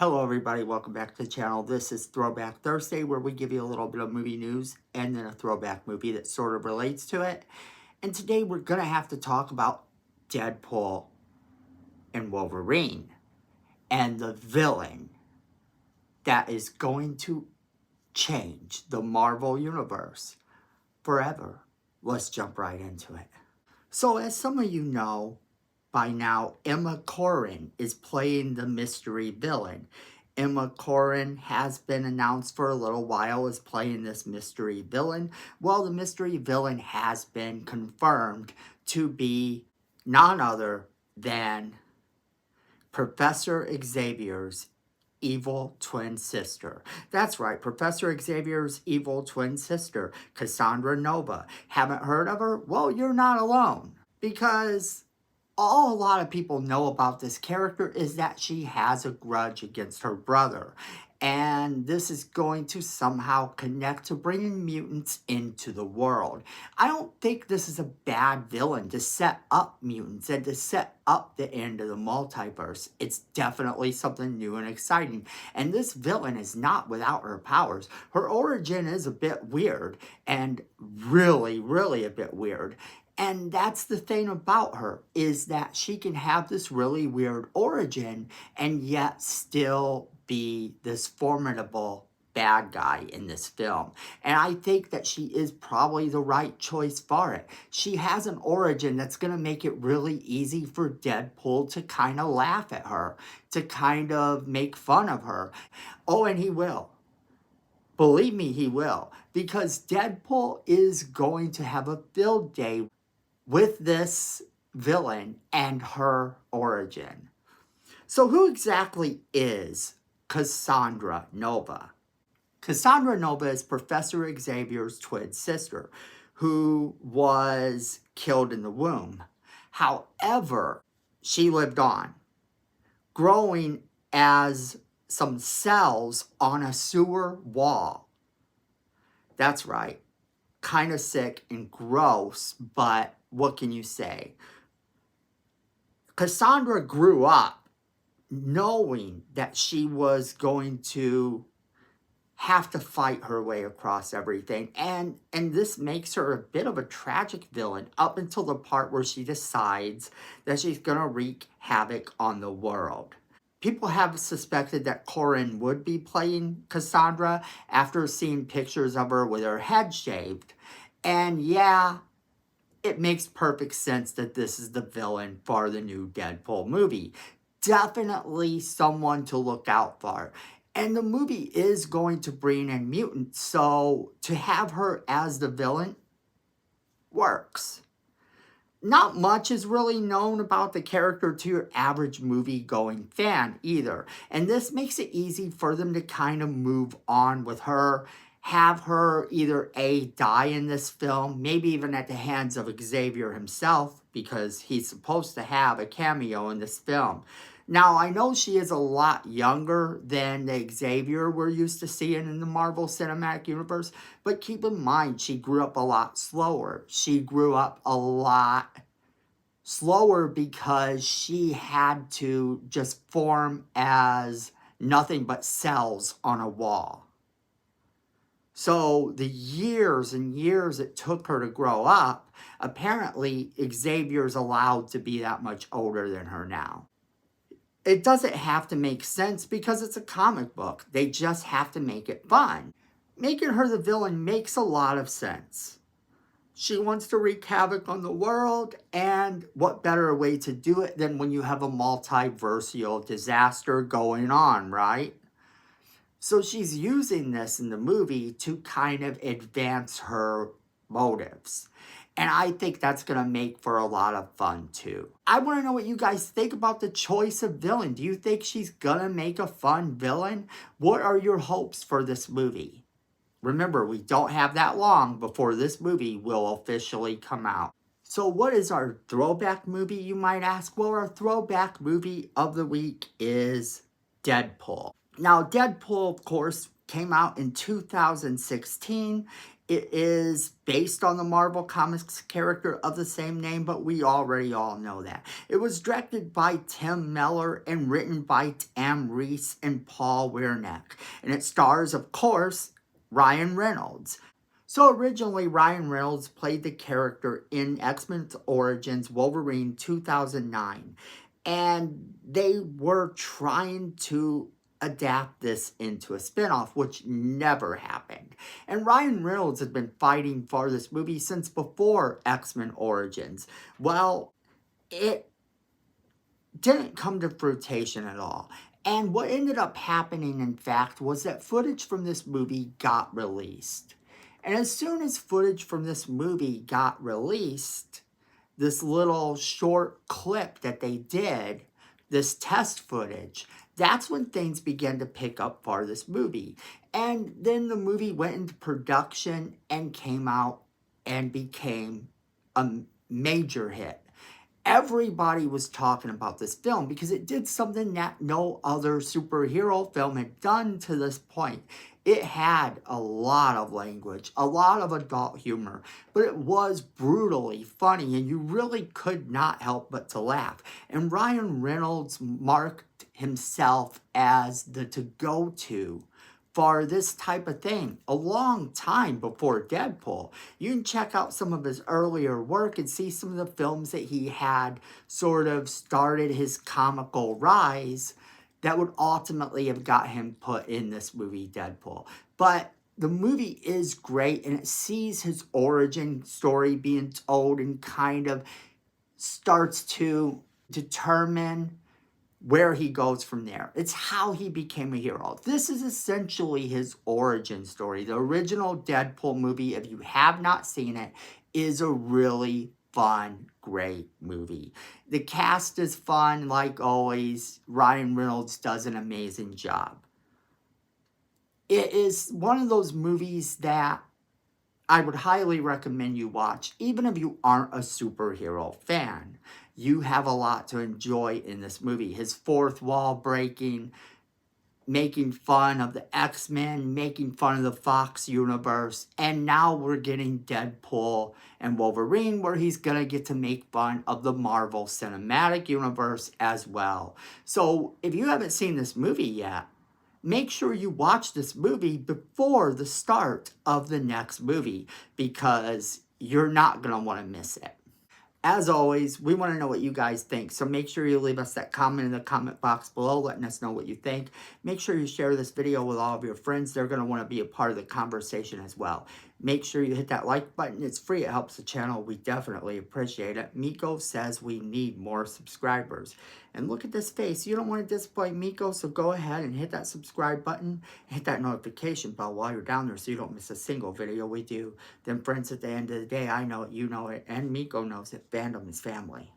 Hello everybody, welcome back to the channel. This is Throwback Thursday, where we give you a little bit of movie news and then a throwback movie that sort of relates to it. And today we're going to have to talk about Deadpool and Wolverine and the villain that is going to change the Marvel Universe forever. Let's jump right into it. So as some of you know, by now, Emma Corrin is playing the mystery villain. Emma Corrin has been announced for a little while as playing this mystery villain. Well, the mystery villain has been confirmed to be none other than Professor Xavier's evil twin sister. That's right, Professor Xavier's evil twin sister, Cassandra Nova. Haven't heard of her? Well, you're not alone, because all a lot of people know about this character is that she has a grudge against her brother. And this is going to somehow connect to bringing mutants into the world. I don't think this is a bad villain to set up mutants and to set up the end of the multiverse. It's definitely something new and exciting. And this villain is not without her powers. Her origin is a bit weird, and really a bit weird. And that's the thing about her, is that she can have this really weird origin and yet still be this formidable bad guy in this film. And I think that she is probably the right choice for it. She has an origin that's going to make it really easy for Deadpool to kind of laugh at her, to kind of make fun of her. Oh, and he will. Believe me, he will. Because Deadpool is going to have a field day with this villain and her origin. So who exactly is Cassandra Nova? Cassandra Nova is Professor Xavier's twin sister, who was killed in the womb. However, she lived on, growing as some cells on a sewer wall. That's right. Kind of sick and gross, but what can you say? Cassandra grew up knowing that she was going to have to fight her way across everything. And this makes her a bit of a tragic villain up until the part where she decides that she's going to wreak havoc on the world. People have suspected that Corrin would be playing Cassandra after seeing pictures of her with her head shaved. And yeah, it makes perfect sense that this is the villain for the new Deadpool movie. Definitely someone to look out for. And the movie is going to bring in mutants, so to have her as the villain works. Not much is really known about the character to your average movie-going fan either. And this makes it easy for them to kind of move on with her, have her either A, die in this film, maybe even at the hands of Xavier himself, because he's supposed to have a cameo in this film. Now, I know she is a lot younger than the Xavier we're used to seeing in the Marvel Cinematic Universe, but keep in mind, she grew up a lot slower. She grew up a lot slower because she had to just form as nothing but cells on a wall. So the years and years it took her to grow up, apparently Xavier's allowed to be that much older than her now. It doesn't have to make sense because it's a comic book. They just have to make it fun. Making her the villain makes a lot of sense. She wants to wreak havoc on the world, and what better way to do it than when you have a multiversal disaster going on, right? So she's using this in the movie to kind of advance her motives. And I think that's going to make for a lot of fun too. I want to know what you guys think about the choice of villain. Do you think she's going to make a fun villain? What are your hopes for this movie? Remember, we don't have that long before this movie will officially come out. So what is our throwback movie, you might ask? Well, our throwback movie of the week is Deadpool. Now, Deadpool, of course, came out in 2016. It is based on the Marvel Comics character of the same name, but we already all know that. It was directed by Tim Miller and written by Tam Reese and Paul Wernick. And it stars, of course, Ryan Reynolds. So originally, Ryan Reynolds played the character in X-Men Origins Wolverine 2009. And they were trying to adapt this into a spinoff, which never happened. And Ryan Reynolds has been fighting for this movie since before X-Men Origins. Well, it didn't come to fruition at all. And what ended up happening, in fact, was that footage from this movie got released. And as soon as footage from this movie got released, this little short clip that they did, this test footage, that's when things began to pick up for this movie. And then the movie went into production and came out and became a major hit. Everybody was talking about this film because it did something that no other superhero film had done to this point. It had a lot of language, a lot of adult humor, but it was brutally funny, and you really could not help but to laugh. And Ryan Reynolds marked himself as the to-go-to for this type of thing a long time before Deadpool. You can check out some of his earlier work and see some of the films that he had sort of started his comical rise that would ultimately have got him put in this movie, Deadpool. But the movie is great, and it sees his origin story being told and kind of starts to determine where he goes from there. It's how he became a hero. This is essentially his origin story. The original Deadpool movie, if you have not seen it, is a really fun, great movie. The cast is fun, like always. Ryan Reynolds does an amazing job. It is one of those movies that I would highly recommend you watch, even if you aren't a superhero fan. You have a lot to enjoy in this movie. His fourth wall breaking, making fun of the X-Men, making fun of the Fox universe, and now we're getting Deadpool and Wolverine, where he's gonna get to make fun of the Marvel Cinematic Universe as well. So if you haven't seen this movie yet, make sure you watch this movie before the start of the next movie, because you're not going to want to miss it. As always, we want to know what you guys think, so make sure you leave us that comment in the comment box below letting us know what you think. Make sure you share this video with all of your friends. They're going to want to be a part of the conversation as well. Make sure you hit that like button. It's free. It helps the channel. We definitely appreciate it. Miko says we need more subscribers. And look at this face. You don't want to disappoint Miko, so go ahead and hit that subscribe button. Hit that notification bell while you're down there so you don't miss a single video we do. Then, friends, at the end of the day, I know it, you know it, and Miko knows it. Fandom is family.